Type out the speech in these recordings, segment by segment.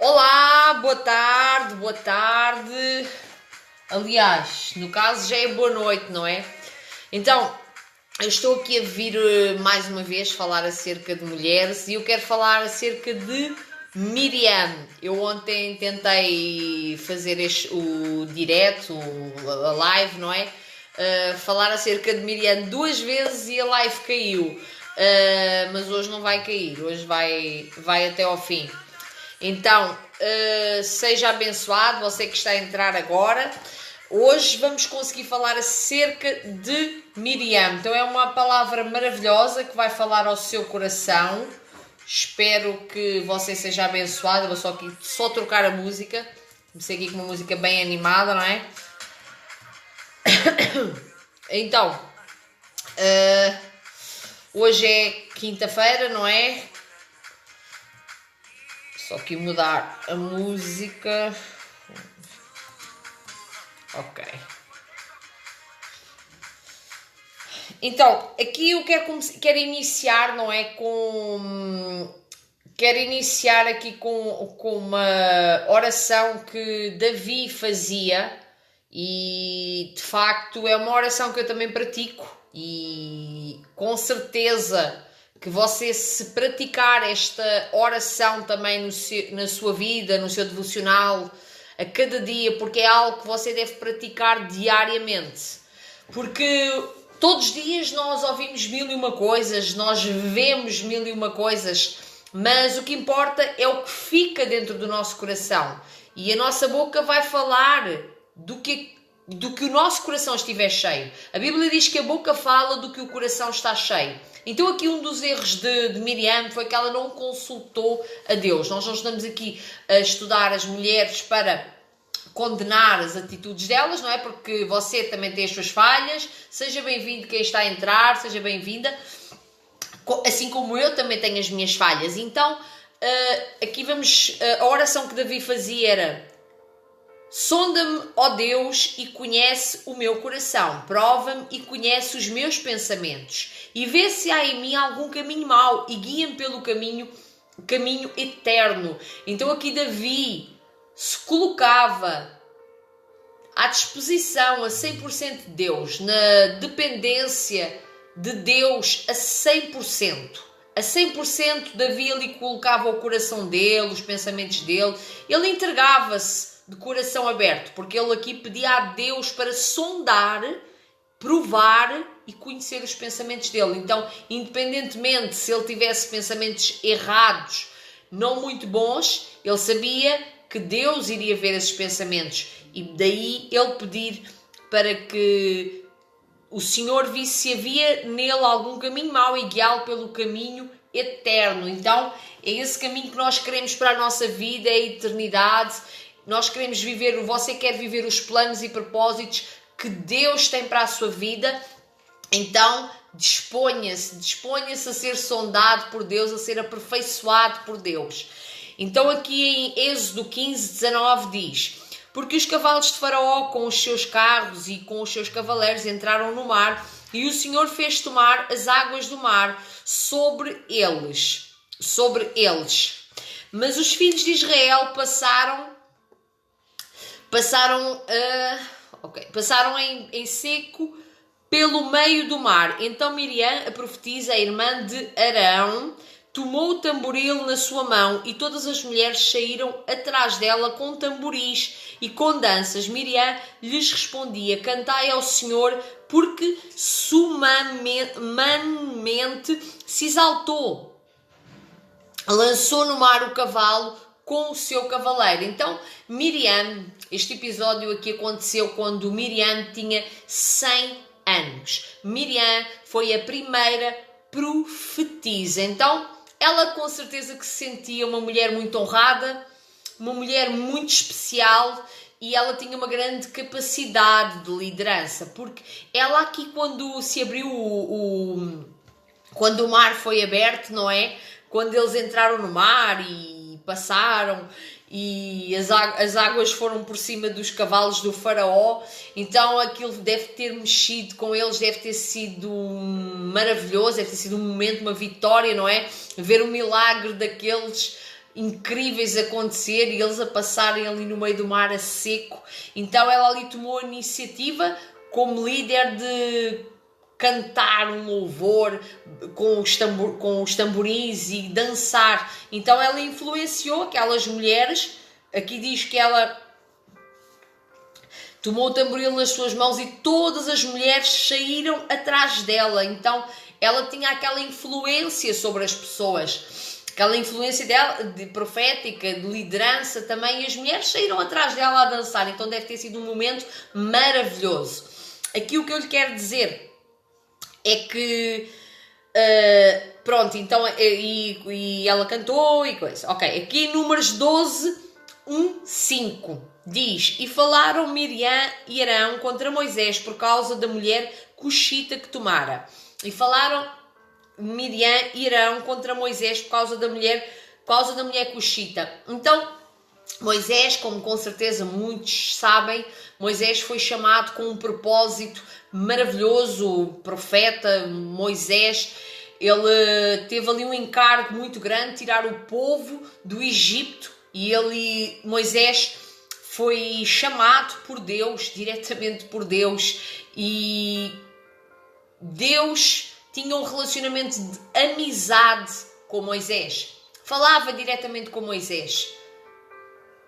Olá, boa tarde, boa tarde. Aliás, no caso já é boa noite, não é? Então, eu estou aqui a vir mais uma vez falar acerca de mulheres e eu quero falar acerca de Miriam. Eu ontem tentei fazer o direto, a live, não é? Falar acerca de Miriam duas vezes e a live caiu. Mas hoje não vai cair, hoje vai até ao fim. Então, seja abençoado, você que está a entrar agora. Hoje vamos conseguir falar acerca de Miriam. Então é uma palavra maravilhosa que vai falar ao seu coração. Espero que você seja abençoado. Eu vou só trocar a música. Comecei aqui com uma música bem animada, não é? Então, hoje é quinta-feira, não é? Só que mudar a música. Ok. Então, aqui eu quero iniciar, não é? Quero iniciar aqui com uma oração que Davi fazia e de facto é uma oração que eu também pratico e com certeza que você, se praticar esta oração também na sua vida, no seu devocional, a cada dia, porque é algo que você deve praticar diariamente. Porque todos os dias nós ouvimos mil e uma coisas, nós vemos mil e uma coisas, mas o que importa é o que fica dentro do nosso coração. E a nossa boca vai falar do que o nosso coração estiver cheio. A Bíblia diz que a boca fala do que o coração está cheio. Então aqui um dos erros de Miriam foi que ela não consultou a Deus. Nós não estamos aqui a estudar as mulheres para condenar as atitudes delas, não é? Porque você também tem as suas falhas. Seja bem-vindo quem está a entrar, seja bem-vinda. Assim como eu também tenho as minhas falhas. Então, aqui vamos... A oração que Davi fazia era: sonda-me, ó Deus, e conhece o meu coração. Prova-me e conhece os meus pensamentos. E vê se há em mim algum caminho mau e guia-me pelo caminho eterno. Então aqui Davi se colocava à disposição a 100% de Deus, na dependência de Deus a 100%. A 100% Davi ali colocava o coração dele, os pensamentos dele. Ele entregava-se de coração aberto, porque ele aqui pedia a Deus para sondar, provar e conhecer os pensamentos dele. Então, independentemente se ele tivesse pensamentos errados, não muito bons, ele sabia que Deus iria ver esses pensamentos. E daí ele pedir para que o Senhor visse se havia nele algum caminho mau e guiá-lo pelo caminho eterno. Então, é esse caminho que nós queremos para a nossa vida, é a eternidade. Nós queremos viver, você quer viver os planos e propósitos que Deus tem para a sua vida. Então, disponha-se a ser sondado por Deus, a ser aperfeiçoado por Deus. Então, aqui em Êxodo 15:19 diz: porque os cavalos de Faraó com os seus carros e com os seus cavaleiros entraram no mar, e o Senhor fez tomar as águas do mar sobre eles. Mas os filhos de Israel passaram em seco pelo meio do mar. Então Miriam, a profetisa, a irmã de Arão, tomou o tamboril na sua mão e todas as mulheres saíram atrás dela com tamboris e com danças. Miriam lhes respondia: cantai ao Senhor, porque sumamente se exaltou. Lançou no mar o cavalo com o seu cavaleiro. Então, Miriam, este episódio aqui aconteceu quando Miriam tinha 100 anos. Miriam foi a primeira profetisa. Então, ela com certeza que se sentia uma mulher muito honrada, uma mulher muito especial, e ela tinha uma grande capacidade de liderança, porque ela aqui quando se abriu quando o mar foi aberto, não é? Quando eles entraram no mar e passaram e as águas foram por cima dos cavalos do faraó, então aquilo deve ter mexido com eles, deve ter sido maravilhoso, deve ter sido um momento, uma vitória, não é? Ver o milagre daqueles incríveis a acontecer e eles a passarem ali no meio do mar a seco. Então ela ali tomou a iniciativa como líder de cantar um louvor com os tamborins e dançar. Então ela influenciou aquelas mulheres. Aqui diz que ela tomou o tamboril nas suas mãos e todas as mulheres saíram atrás dela. Então ela tinha aquela influência sobre as pessoas, aquela influência dela, de profética, de liderança também, e as mulheres saíram atrás dela a dançar. Então deve ter sido um momento maravilhoso. Aqui o que eu lhe quero dizer é que pronto, então e ela cantou e coisa. Ok, aqui em Números 12, 5 diz: e falaram Miriam e Arão contra Moisés por causa da mulher cuxita que tomara. E falaram Miriam e Arão contra Moisés por causa da mulher cuxita. Então Moisés, como com certeza muitos sabem, Moisés foi chamado com um propósito maravilhoso. O profeta Moisés, ele teve ali um encargo muito grande, tirar o povo do Egito, e Moisés foi chamado por Deus, diretamente por Deus, e Deus tinha um relacionamento de amizade com Moisés, falava diretamente com Moisés.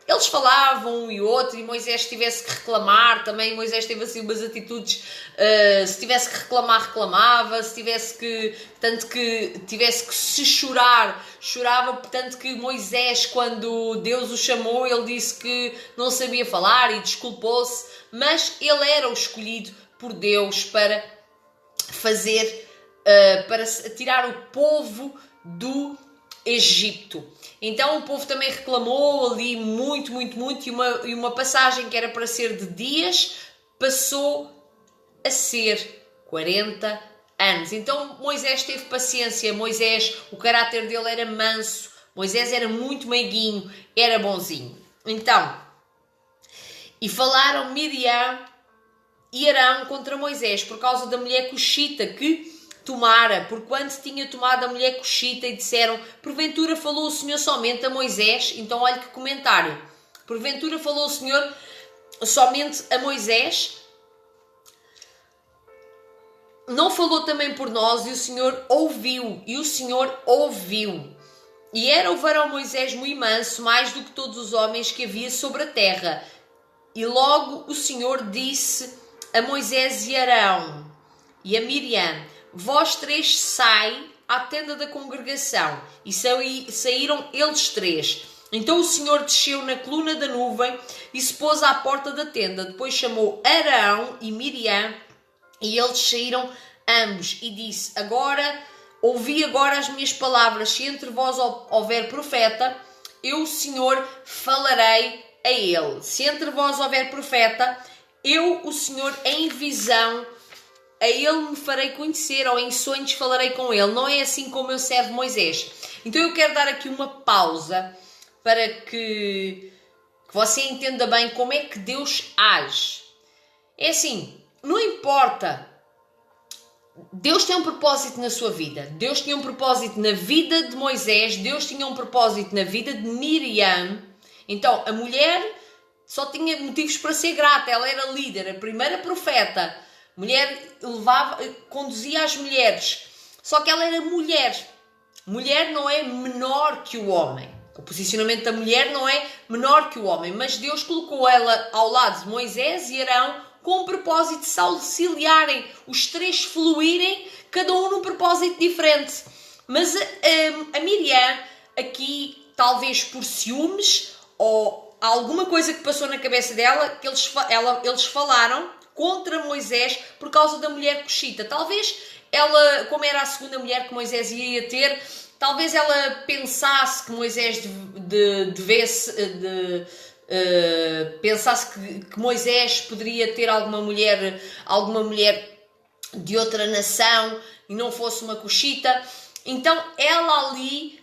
Eles falavam um e outro, e Moisés tivesse que reclamar também. Moisés teve assim umas atitudes, se tivesse que reclamar, reclamava, se tivesse que, tanto que tivesse que se chorava, tanto que Moisés, quando Deus o chamou, ele disse que não sabia falar e desculpou-se, mas ele era o escolhido por Deus para fazer, para tirar o povo do Egito. Então o povo também reclamou ali muito, e uma passagem que era para ser de dias passou a ser 40 anos. Então Moisés teve paciência. Moisés, o caráter dele era manso, Moisés era muito meiguinho, era bonzinho. Então, e falaram Miriam e Arão contra Moisés por causa da mulher cuxita que tomara, porquanto tinha tomado a mulher cuxita, e disseram: porventura falou o Senhor somente a Moisés? Então olha que comentário: porventura falou o Senhor somente a Moisés? Não falou também por nós? E o Senhor ouviu, E era o varão Moisés muito manso, mais do que todos os homens que havia sobre a terra. E logo o Senhor disse a Moisés e Arão e a Miriam: vós três sai à tenda da congregação. E saíram eles três. Então o Senhor desceu na coluna da nuvem e se pôs à porta da tenda. Depois chamou Arão e Miriam, e eles saíram ambos, e disse: ouvi agora as minhas palavras. Se entre vós houver profeta, eu, o Senhor, falarei a ele. Se entre vós houver profeta, eu, o Senhor, em visão, a ele me farei conhecer, ou em sonhos falarei com ele. Não é assim como eu servo Moisés. Então eu quero dar aqui uma pausa para que você entenda bem como é que Deus age. É assim, não importa. Deus tem um propósito na sua vida. Deus tinha um propósito na vida de Moisés. Deus tinha um propósito na vida de Miriam. Então a mulher só tinha motivos para ser grata. Ela era líder, a primeira profeta. Mulher conduzia as mulheres. Só que ela era mulher. Mulher não é menor que o homem. O posicionamento da mulher não é menor que o homem. Mas Deus colocou ela ao lado de Moisés e Arão com o propósito de se auxiliarem. Os três fluírem, cada um num propósito diferente. Mas a Miriam, aqui, talvez por ciúmes ou alguma coisa que passou na cabeça dela, que eles falaram contra Moisés por causa da mulher cuxita. Talvez ela, como era a segunda mulher que Moisés ia ter, talvez ela pensasse que Moisés pensasse que Moisés poderia ter alguma mulher de outra nação e não fosse uma cuxita. Então ela ali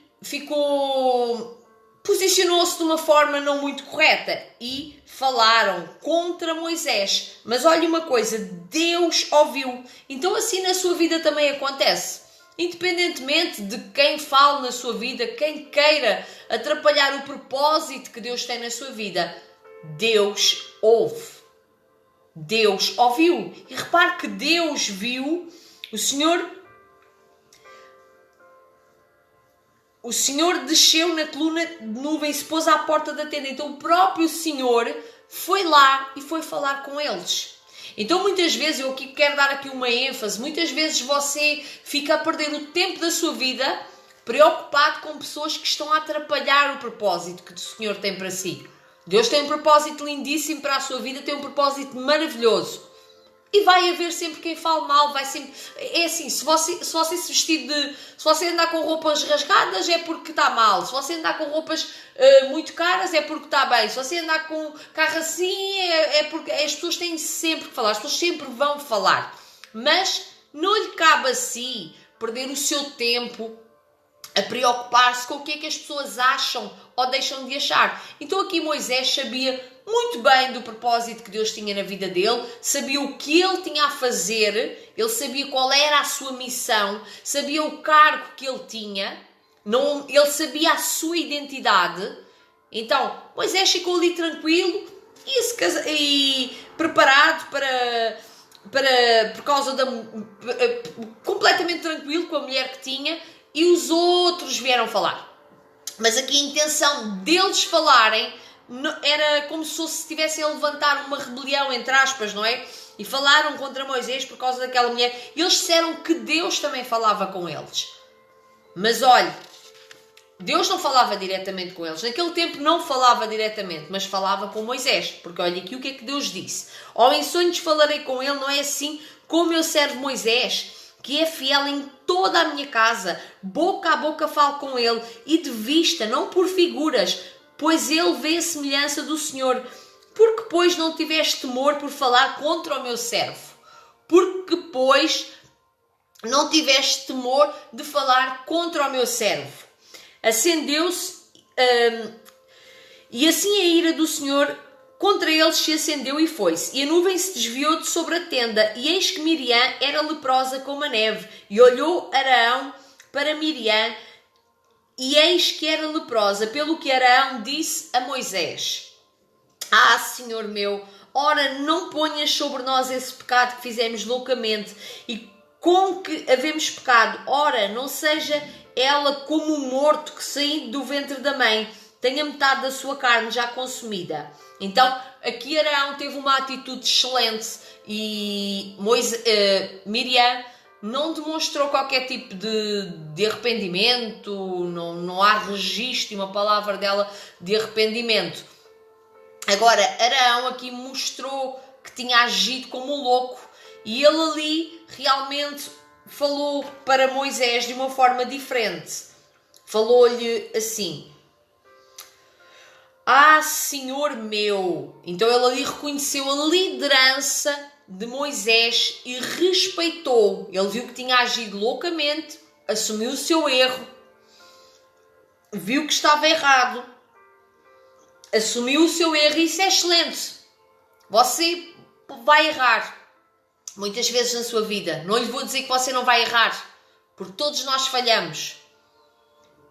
posicionou-se de uma forma não muito correta e falaram contra Moisés. Mas olha uma coisa, Deus ouviu. Então assim na sua vida também acontece. Independentemente de quem fale na sua vida, quem queira atrapalhar o propósito que Deus tem na sua vida, Deus ouve. Deus ouviu. E repare que Deus viu, o Senhor desceu na coluna de nuvem e se pôs à porta da tenda. Então o próprio Senhor foi lá e foi falar com eles. Então muitas vezes, eu aqui quero dar aqui uma ênfase, muitas vezes você fica a perder o tempo da sua vida preocupado com pessoas que estão a atrapalhar o propósito que o Senhor tem para si. Deus tem um propósito lindíssimo para a sua vida, tem um propósito maravilhoso. E vai haver sempre quem fale mal, vai sempre... É assim, se você se vestir se você andar com roupas rasgadas é porque está mal. Se você andar com roupas muito caras é porque está bem. Se você andar com carro assim é porque... As pessoas têm sempre que falar, as pessoas sempre vão falar. Mas não lhe cabe a si perder o seu tempo a preocupar-se com o que é que as pessoas acham ou deixam de achar. Então aqui Moisés sabia muito bem do propósito que Deus tinha na vida dele, sabia o que ele tinha a fazer, ele sabia qual era a sua missão, sabia o cargo que ele tinha, ele sabia a sua identidade. Então Moisés ficou ali tranquilo e preparado por causa completamente tranquilo com a mulher que tinha. E os outros vieram falar. Mas aqui a intenção deles falarem era como se estivessem a levantar uma rebelião, entre aspas, não é? E falaram contra Moisés por causa daquela mulher. E eles disseram que Deus também falava com eles. Mas olha, Deus não falava diretamente com eles. Naquele tempo não falava diretamente, mas falava com Moisés. Porque olha aqui o que é que Deus disse. Ou em sonhos falarei com ele, não é assim como eu servo Moisés, que é fiel em toda a minha casa, boca a boca falo com ele, e de vista, não por figuras, pois ele vê a semelhança do Senhor. Porque, pois, não tiveste temor por falar contra o meu servo? Porque, pois, não tiveste temor de falar contra o meu servo? Acendeu-se, e assim a ira do Senhor contra eles se acendeu e foi-se. E a nuvem se desviou de sobre a tenda. E eis que Miriam era leprosa como a neve. E olhou Arão para Miriam. E eis que era leprosa. Pelo que Arão disse a Moisés: Ah, Senhor meu, ora não ponhas sobre nós esse pecado que fizemos loucamente. E com que havemos pecado. Ora, não seja ela como um morto que saindo do ventre da mãe tenha metade da sua carne já consumida. Então, aqui Arão teve uma atitude excelente e Miriam não demonstrou qualquer tipo de arrependimento, não há registro de uma palavra dela de arrependimento. Agora, Arão aqui mostrou que tinha agido como um louco e ele ali realmente falou para Moisés de uma forma diferente. Falou-lhe assim: Ah, Senhor meu! Então ele ali reconheceu a liderança de Moisés e respeitou. Ele viu que tinha agido loucamente, assumiu o seu erro, viu que estava errado, assumiu o seu erro e isso é excelente. Você vai errar muitas vezes na sua vida. Não lhe vou dizer que você não vai errar, porque todos nós falhamos.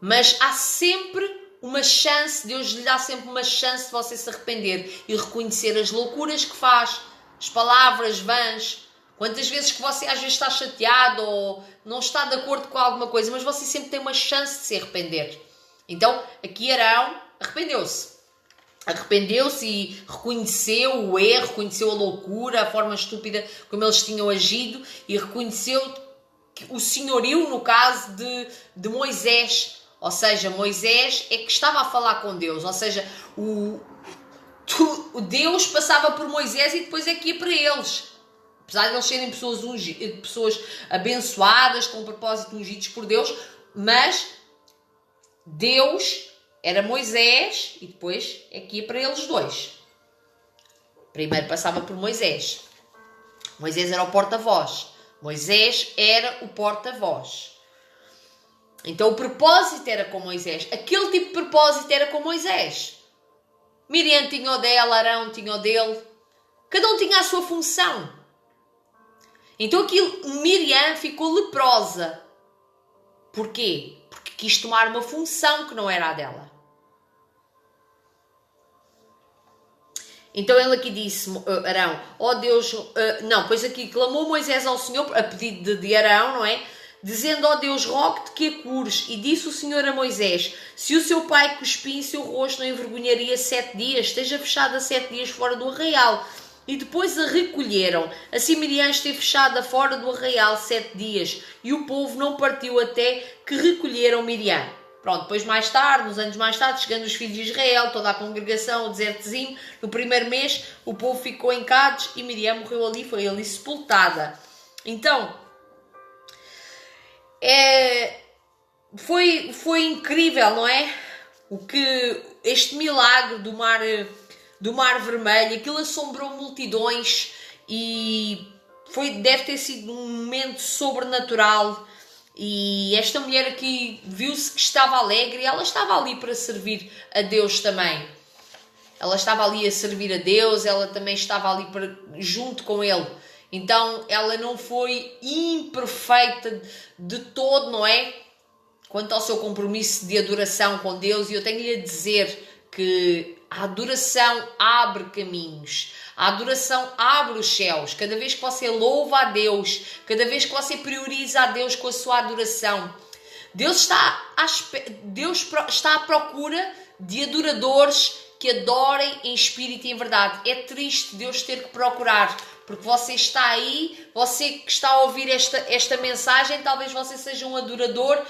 Mas há sempre uma chance, Deus lhe dá sempre uma chance de você se arrepender e reconhecer as loucuras que faz, as palavras vãs. Quantas vezes que você às vezes está chateado ou não está de acordo com alguma coisa, mas você sempre tem uma chance de se arrepender. Então, aqui Arão arrependeu-se e reconheceu o erro, reconheceu a loucura, a forma estúpida como eles tinham agido e reconheceu o senhorio, no caso de Moisés. Ou seja, Moisés é que estava a falar com Deus. Ou seja, o Deus passava por Moisés e depois é que ia para eles. Apesar de eles serem pessoas abençoadas, com propósito ungidos por Deus, mas Deus era Moisés e depois é que ia para eles dois. Primeiro passava por Moisés. Moisés era o porta-voz. Moisés era o porta-voz. Então o propósito era com Moisés. Aquele tipo de propósito era com Moisés. Miriam tinha o dela, Arão tinha o dele. Cada um tinha a sua função. Então aqui Miriam ficou leprosa. Porquê? Porque quis tomar uma função que não era a dela. Então ele aqui disse, Arão, ó Deus, pois aqui clamou Moisés ao Senhor, a pedido de Arão, não é? Dizendo, ó Deus, rogo-te que a cures. E disse o Senhor a Moisés, se o seu pai cuspir em seu rosto, não envergonharia 7 dias, esteja fechada 7 dias fora do arraial. E depois a recolheram. Assim Miriam esteve fechada fora do arraial 7 dias, e o povo não partiu até que recolheram Miriam. Pronto, depois mais tarde, uns anos mais tarde, chegando os filhos de Israel, toda a congregação, o desertozinho, no primeiro mês, o povo ficou em Cádiz e Miriam morreu ali, foi ali sepultada. Então, foi incrível, não é? Este milagre do mar Vermelho, aquilo assombrou multidões e deve ter sido um momento sobrenatural. E esta mulher aqui viu-se que estava alegre e ela estava ali para servir a Deus também. Ela estava ali a servir a Deus, ela também estava ali junto com Ele. Então ela não foi imperfeita de todo, não é? Quanto ao seu compromisso de adoração com Deus, e eu tenho-lhe a dizer que a adoração abre caminhos. A adoração abre os céus. Cada vez que você louva a Deus, cada vez que você prioriza a Deus com a sua adoração, Deus está à procura de adoradores que adorem em espírito e em verdade. É triste Deus ter que procurar, porque você está aí, você que está a ouvir esta mensagem, talvez você seja um adorador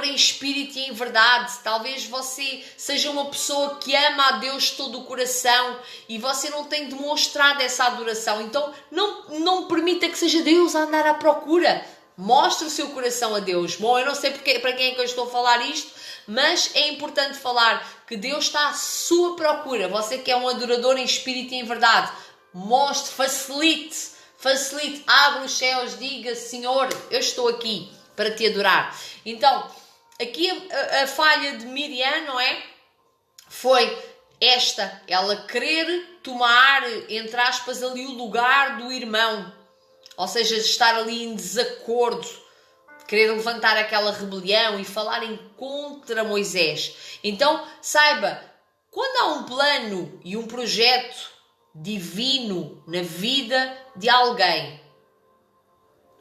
em espírito e em verdade. Talvez você seja uma pessoa que ama a Deus de todo o coração e você não tem demonstrado essa adoração. Então não permita que seja Deus a andar à procura. Mostre o seu coração a Deus. Bom, eu não sei para quem é que eu estou a falar isto, mas é importante falar que Deus está à sua procura. Você que é um adorador em espírito e em verdade, mostre, facilite, abre os céus, diga, Senhor, eu estou aqui para te adorar. Então, aqui a falha de Miriam, não é? Foi ela querer tomar, entre aspas, ali o lugar do irmão. Ou seja, estar ali em desacordo, querer levantar aquela rebelião e falarem contra Moisés. Então, saiba, quando há um plano e um projeto divino na vida de alguém,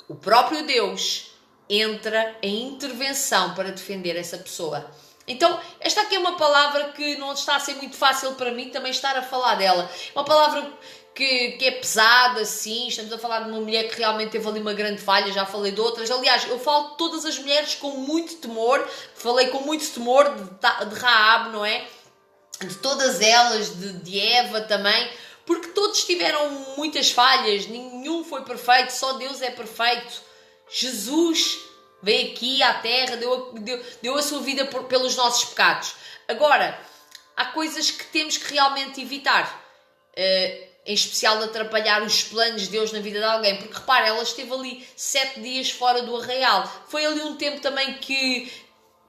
o próprio Deus entra em intervenção para defender essa pessoa. Então, esta aqui é uma palavra que não está a ser muito fácil para mim também estar a falar dela. Uma palavra que é pesada, sim. Estamos a falar de uma mulher que realmente teve ali uma grande falha, já falei de outras. Aliás, eu falo de todas as mulheres com muito temor. Falei com muito temor de Rahab, não é? De todas elas, de Eva também. Porque todos tiveram muitas falhas. Nenhum foi perfeito, só Deus é perfeito. Jesus veio aqui à terra, deu a sua vida pelos nossos pecados. Agora, há coisas que temos que realmente evitar, em especial de atrapalhar os planos de Deus na vida de alguém, porque repara, ela esteve ali 7 dias fora do arraial, foi ali um tempo também que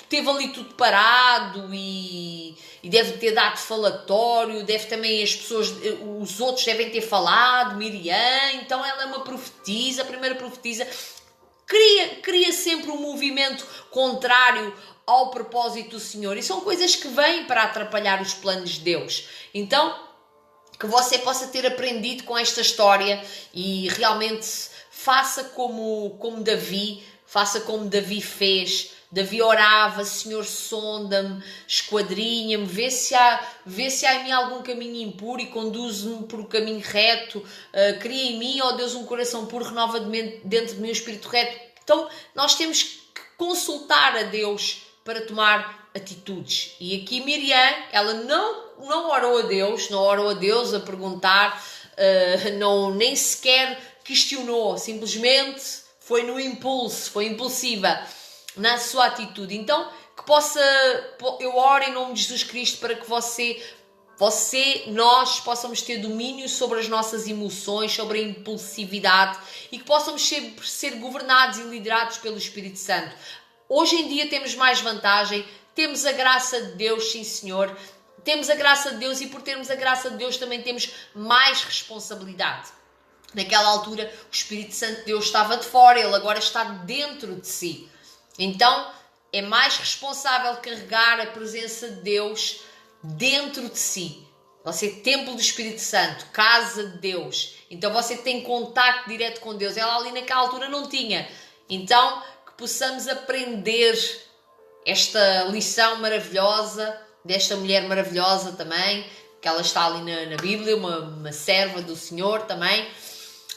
teve ali tudo parado e deve ter dado falatório, deve também os outros devem ter falado, Miriam, então ela é uma profetisa, a primeira profetisa. Cria sempre um movimento contrário ao propósito do Senhor. E são coisas que vêm para atrapalhar os planos de Deus. Então, que você possa ter aprendido com esta história e realmente faça como Davi fez. Davi orava, Senhor, sonda-me, esquadrinha-me, vê se há em mim algum caminho impuro e conduz-me por um caminho reto. Cria em mim, ó Deus, um coração puro, renova dentro de mim o espírito reto. Então, nós temos que consultar a Deus para tomar atitudes. E aqui Miriam, ela não orou a Deus a perguntar, nem sequer questionou, simplesmente foi no impulso, foi impulsiva na sua atitude. Então, eu oro em nome de Jesus Cristo para que nós possamos ter domínio sobre as nossas emoções, sobre a impulsividade e que possamos ser governados e liderados pelo Espírito Santo. Hoje em dia temos mais vantagem, temos a graça de Deus, sim Senhor, temos a graça de Deus e por termos a graça de Deus também temos mais responsabilidade. Naquela altura, o Espírito Santo de Deus estava de fora, ele agora está dentro de si. Então, é mais responsável carregar a presença de Deus dentro de si. Você é templo do Espírito Santo, casa de Deus. Então, você tem contacto direto com Deus. Ela ali naquela altura não tinha. Então, que possamos aprender esta lição maravilhosa, desta mulher maravilhosa também, que ela está ali na Bíblia, uma serva do Senhor também.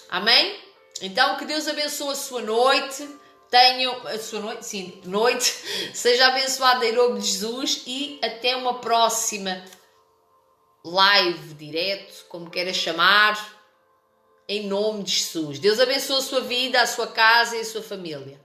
Amém? Então, que Deus abençoe a sua noite. Tenham a sua noite, sim, noite. Seja abençoada em nome de Jesus e até uma próxima live, direto, como queira chamar, em nome de Jesus. Deus abençoe a sua vida, a sua casa e a sua família.